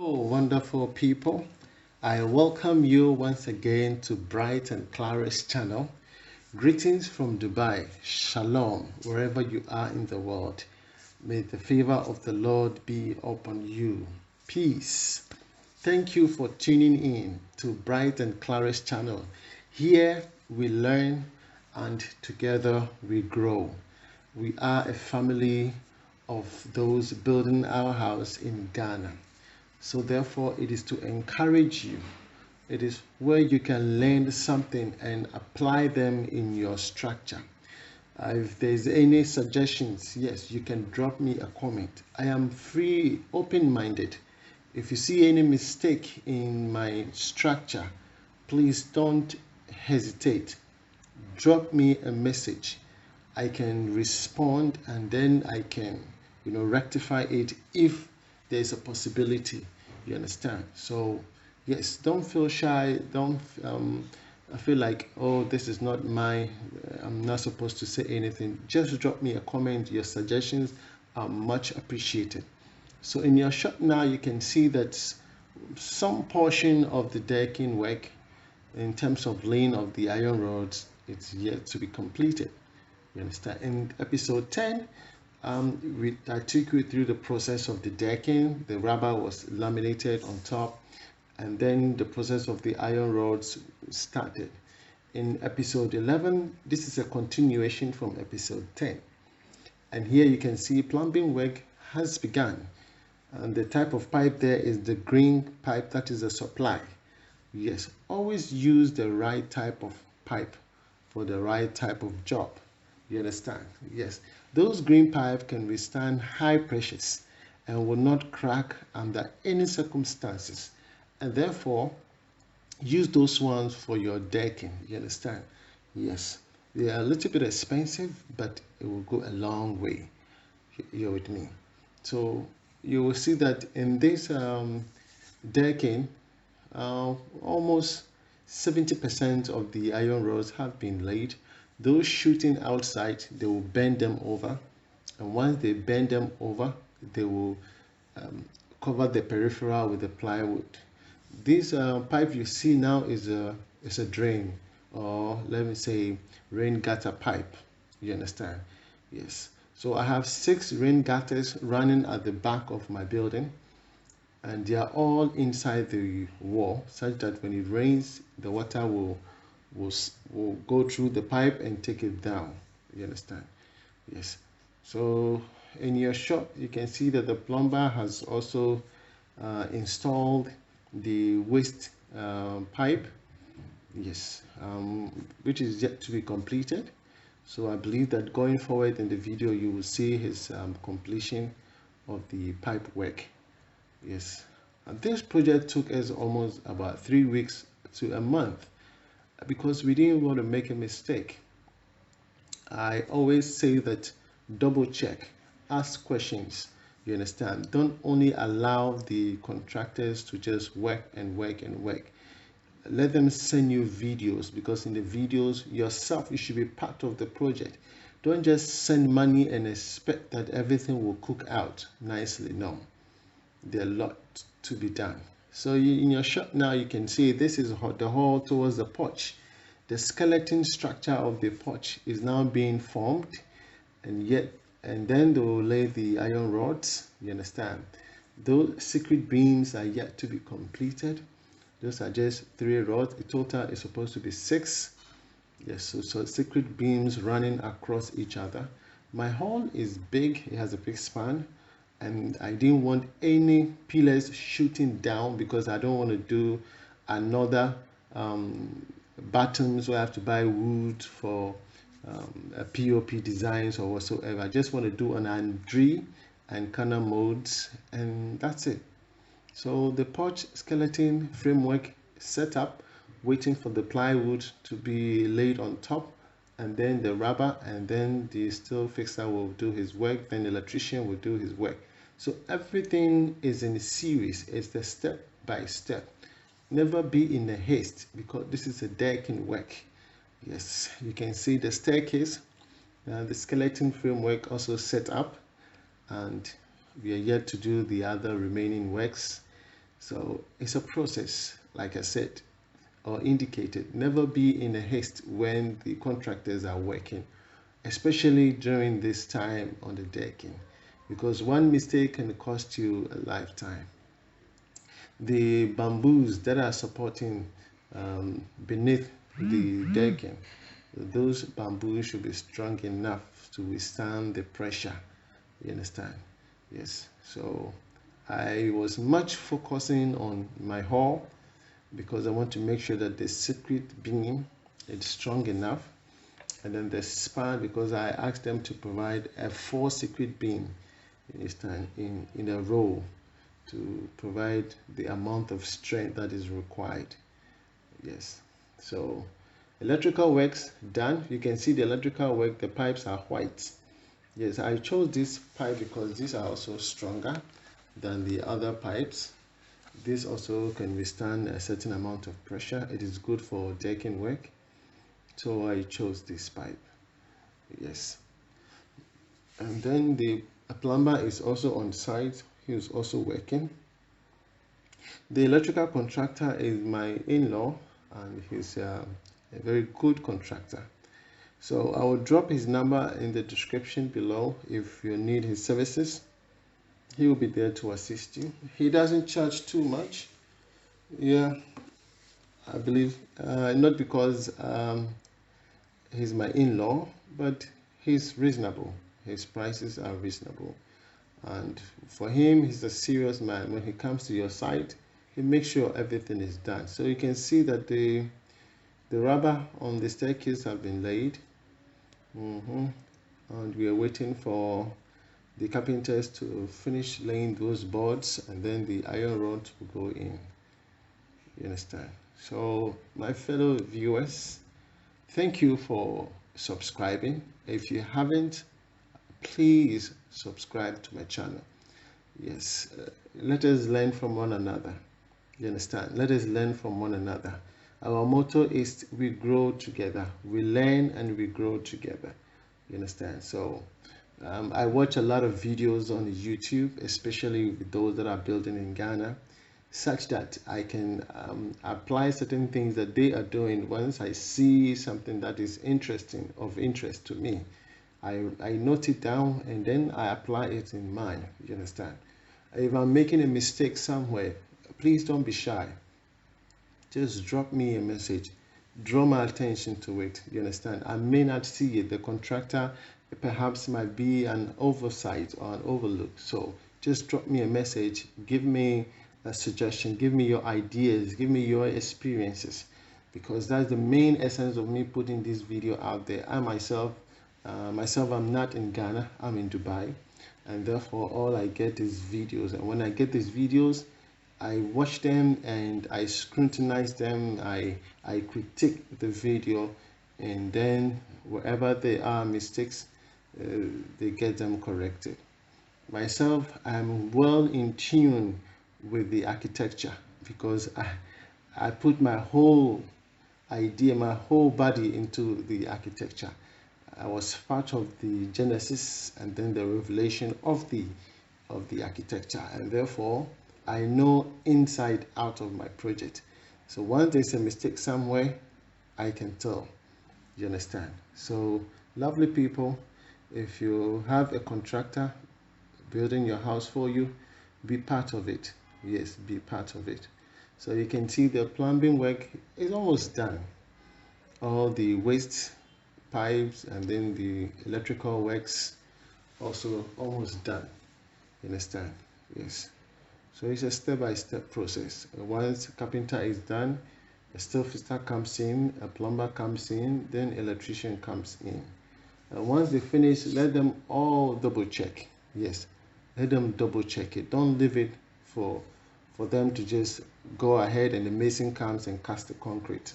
Hello, wonderful people. I welcome you once again to Bright and Clara's channel. Greetings from Dubai. Shalom, wherever you are in the world. May the favor of the Lord be upon you. Peace. Thank you for tuning in to Bright and Clara's channel. Here we learn and together we grow. We are a family of those building our house in Ghana. So therefore, it is to encourage you. It is where you can learn something and apply them in your structure. If there's any suggestions, yes, you can drop me a comment. I am free, open-minded. If you see any mistake in my structure, please don't hesitate. Drop me a message. I can respond and then I can, rectify it if there's a possibility. You understand? So yes, don't feel shy. Don't feel like, oh, this is not my, I'm not supposed to say anything. Just drop me a comment. Your suggestions are much appreciated. So in your shot now, you can see that some portion of the decking work in terms of laying of the iron rods, it's yet to be completed. You understand? In episode 10, I took you through the process of the decking. The rubber was laminated on top, and then the process of the iron rods started. In episode 11, this is a continuation from episode 10. And here you can see plumbing work has begun. And the type of pipe there is the green pipe, that is a supply. Yes, always use the right type of pipe for the right type of job. You understand? Yes, those green pipes can withstand high pressures and will not crack under any circumstances. And therefore, use those ones for your decking. You understand? Yes, they are a little bit expensive, but it will go a long way. You're with me. So you will see that in this decking, almost 70% of the iron rods have been laid. Those shooting outside, they will bend them over, and once they bend them over, they will cover the peripheral with the plywood. This pipe you see now is a drain, or let me say rain gutter pipe. You understand? Yes. So I have 6 rain gutters running at the back of my building, and they are all inside the wall, such that when it rains, the water will go through the pipe and take it down. You understand? Yes. So in your shop, you can see that the plumber has also installed the waste pipe. Yes, which is yet to be completed. So I believe that going forward in the video, you will see his completion of the pipe work. Yes, and this project took us almost about 3 weeks to a month because we didn't want to make a mistake. I always say that double check, ask questions. You understand? Don't only allow the contractors to just work and work and work. Let them send you videos, because in the videos yourself, you should be part of the project. Don't just send money and expect that everything will cook out nicely. No, there's a lot to be done. So in your shot now, you can see this is the hall towards the porch. The skeleton structure of the porch is now being formed, and then they will lay the iron rods. You understand? Those secret beams are yet to be completed. Those are just 3 rods. The total is supposed to be 6. Yes, so secret beams running across each other. My hall is big. It has a big span, and I didn't want any pillars shooting down because I don't want to do another bottoms where I have to buy wood for a POP designs or whatsoever. I just want to do an Andre and corner molds, and that's it. So the porch skeleton framework set up, waiting for the plywood to be laid on top, and then the rubber, and then the steel fixer will do his work, then the electrician will do his work. So everything is in a series. It's the step by step. Never be in a haste, because this is a decking work. Yes, you can see the staircase, the skeleton framework also set up, and we are yet to do the other remaining works. So it's a process, like I said or indicated. Never be in a haste when the contractors are working, especially during this time on the decking, because one mistake can cost you a lifetime. The bamboos that are supporting beneath the decking, those bamboos should be strong enough to withstand the pressure. You understand? Yes. So I was much focusing on my hull because I want to make sure that the circuit beam is strong enough, and then the span, because I asked them to provide a 4 circuit beam in a row to provide the amount of strength that is required. Yes. So electrical works done. You can see the electrical work, the pipes are white. Yes, I chose this pipe because these are also stronger than the other pipes. This also can withstand a certain amount of pressure. It is good for decking work, so I chose this pipe. Yes. And then the plumber is also on site. He is also working. The electrical contractor is my in-law, and he's a very good contractor. So I will drop his number in the description below if you need his services. He will be there to assist you. He doesn't charge too much. Yeah, I believe not because he's my in-law, but he's reasonable. His prices are reasonable. And for him, he's a serious man. When he comes to your site, he makes sure everything is done. So you can see that the rubber on the staircase have been laid. And we are waiting for the carpenters to finish laying those boards, and then the iron rod will go in. You understand? So my fellow viewers, thank you for subscribing. If you haven't, please subscribe to my channel. Yes, let us learn from one another. You understand? Let us learn from one another. Our motto is we grow together. We learn and we grow together. You understand? So I watch a lot of videos on YouTube, especially with those that are building in Ghana, such that I can apply certain things that they are doing. Once I see something that is interesting, of interest to me, I note it down and then I apply it in mine. You understand? If I'm making a mistake somewhere, please don't be shy. Just drop me a message. Draw my attention to it. You understand? I may not see it. The contractor perhaps might be an oversight or an overlook. So just drop me a message. Give me a suggestion. Give me your ideas. Give me your experiences. Because that's the main essence of me putting this video out there. I myself, I'm not in Ghana. I'm in Dubai. And therefore, all I get is videos. And when I get these videos, I watch them and I scrutinize them. I critique the video, and then wherever there are mistakes, they get them corrected. Myself, I'm well in tune with the architecture because I put my whole idea, my whole body into the architecture. I was part of the genesis and then the revelation of the architecture, and therefore I know inside out of my project. So once there's a mistake somewhere, I can tell. You understand? So lovely people, if you have a contractor building your house for you, be part of it. Yes, be part of it. So you can see the plumbing work is almost done. All the waste pipes and then the electrical works also almost done. You understand? Yes. So it's a step-by-step process. Once carpenter is done, a steel fitter comes in, a plumber comes in, then electrician comes in. Once they finish, let them all double check. Yes, let them double check it. Don't leave it for them to just go ahead and the mason comes and cast the concrete.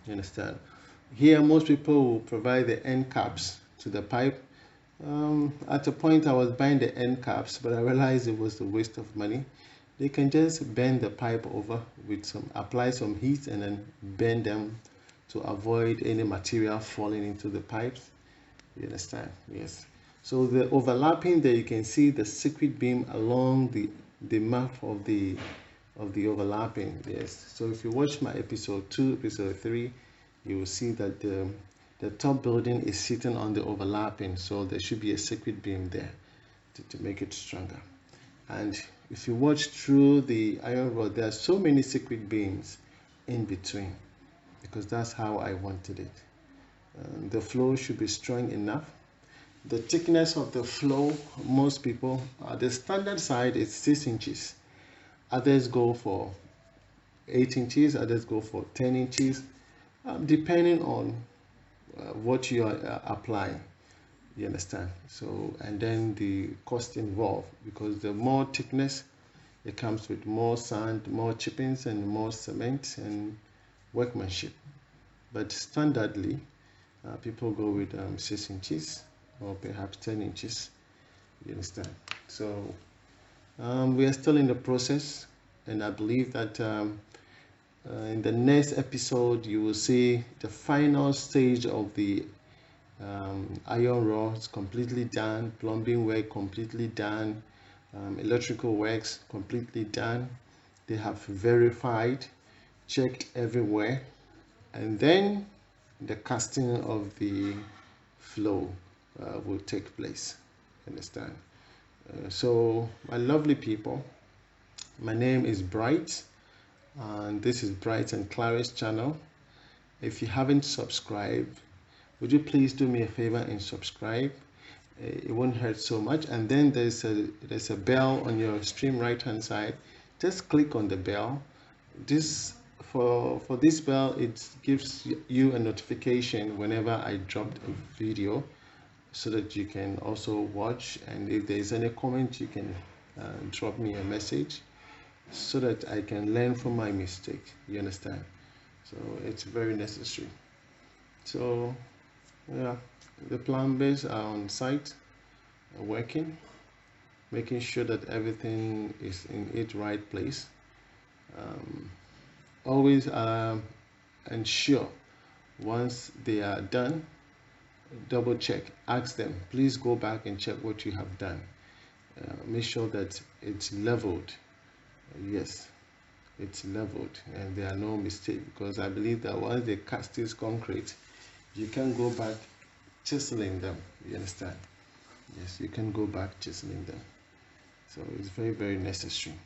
You understand? Here, most people will provide the end caps to the pipe. At a point I was buying the end caps, but I realized it was a waste of money. They can just bend the pipe over with apply some heat and then bend them to avoid any material falling into the pipes. You understand? Yes. So the overlapping there, you can see the circuit beam along the map of the of the overlapping. Yes, so if you watch my episode 2, episode 3, you will see that the top building is sitting on the overlapping, so there should be a circuit beam there to make it stronger. And if you watch through the iron rod, there are so many circuit beams in between, because that's how I wanted it. The flow should be strong enough. The thickness of the flow, most people, the standard side is 6 inches. Others go for 8 inches, others go for 10 inches, depending on what you are applying. You understand? So, and then the cost involved, because the more thickness, it comes with more sand, more chippings, and more cement and workmanship. But standardly, people go with 6 inches or perhaps 10 inches. You understand? So we are still in the process, and I believe that in the next episode you will see the final stage of the iron rods completely done, plumbing work completely done, electrical works completely done. They have verified, checked everywhere, and then the casting of the flow will take place. Understand? So my lovely people, my name is Bright, and this is Bright and Clara's channel. If you haven't subscribed, would you please do me a favor and subscribe? It won't hurt so much. And then there's a bell on your stream right hand side. Just click on the bell. This for this bell, it gives you a notification whenever I drop a video, so that you can also watch. And if there's any comment, you can drop me a message, so that I can learn from my mistake. You understand? So it's very necessary. So yeah, the plumbers are on site, working, making sure that everything is in its right place. Always ensure, once they are done, double check, ask them, please go back and check what you have done. Make sure that it's leveled. Yes, it's leveled and there are no mistakes, because I believe that once they cast this concrete, you can go back chiseling them. You understand? Yes, you can go back chiseling them. So it's very, very necessary.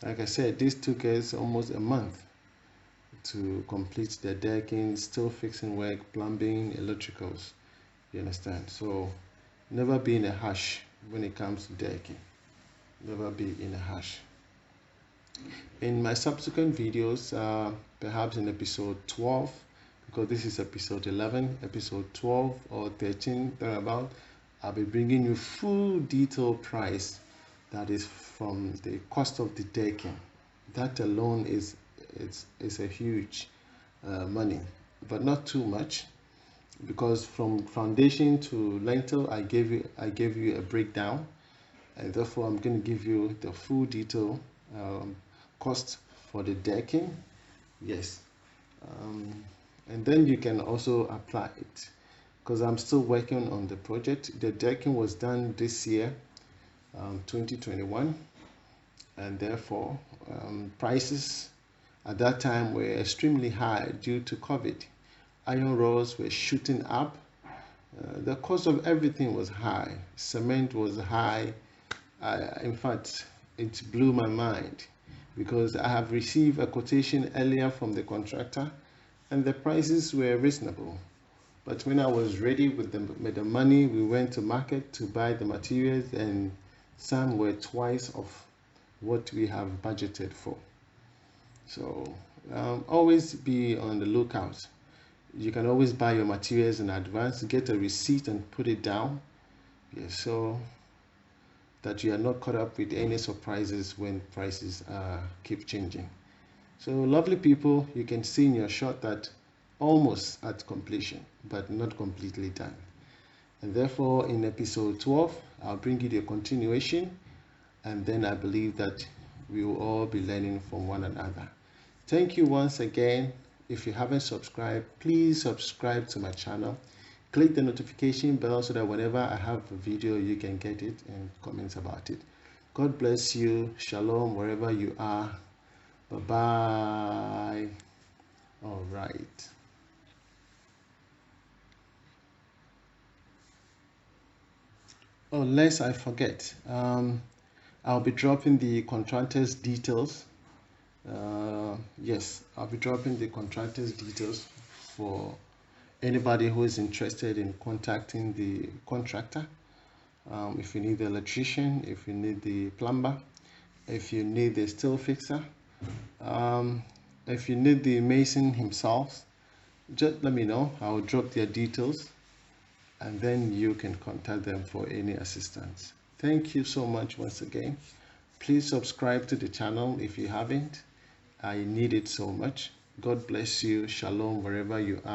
Like I said, this took us almost a month to complete the decking, still fixing work, plumbing, electricals. You understand? So never be in a hush when it comes to decking. Never be in a hush. In my subsequent videos, perhaps in episode 12, because this is episode 11, episode 12 or 13, thereabout, I'll be bringing you full detailed price, that is from the cost of the decking. That alone is a huge money, but not too much, because from foundation to lintel, I gave you a breakdown, and therefore I'm going to give you the full detail cost for the decking. Yes. And then you can also apply it, because I'm still working on the project. The decking was done this year, 2021, and therefore prices at that time were extremely high due to COVID. Iron rods were shooting up. The cost of everything was high. Cement was high. In fact, it blew my mind, because I have received a quotation earlier from the contractor, and the prices were reasonable. But when I was ready with the money, we went to market to buy the materials, and some were twice of what we have budgeted for. So always be on the lookout. You can always buy your materials in advance, get a receipt and put it down. Yes, so that you are not caught up with any surprises when prices keep changing. So lovely people, you can see in your shot that almost at completion, but not completely done. And therefore in episode 12, I'll bring you the continuation, and then I believe that we will all be learning from one another. Thank you once again. If you haven't subscribed, please subscribe to my channel. Click the notification bell so that whenever I have a video, you can get it and comment about it. God bless you. Shalom wherever you are. Bye-bye. All right. Oh, lest I forget, I'll be dropping the contractor's details. Yes, I'll be dropping the contractor's details for anybody who is interested in contacting the contractor. If you need the electrician, if you need the plumber, if you need the steel fixer, if you need the mason himself, just let me know. I'll drop their details and then you can contact them for any assistance. Thank you so much once again. Please subscribe to the channel if you haven't. I need it so much. God bless you. Shalom wherever you are.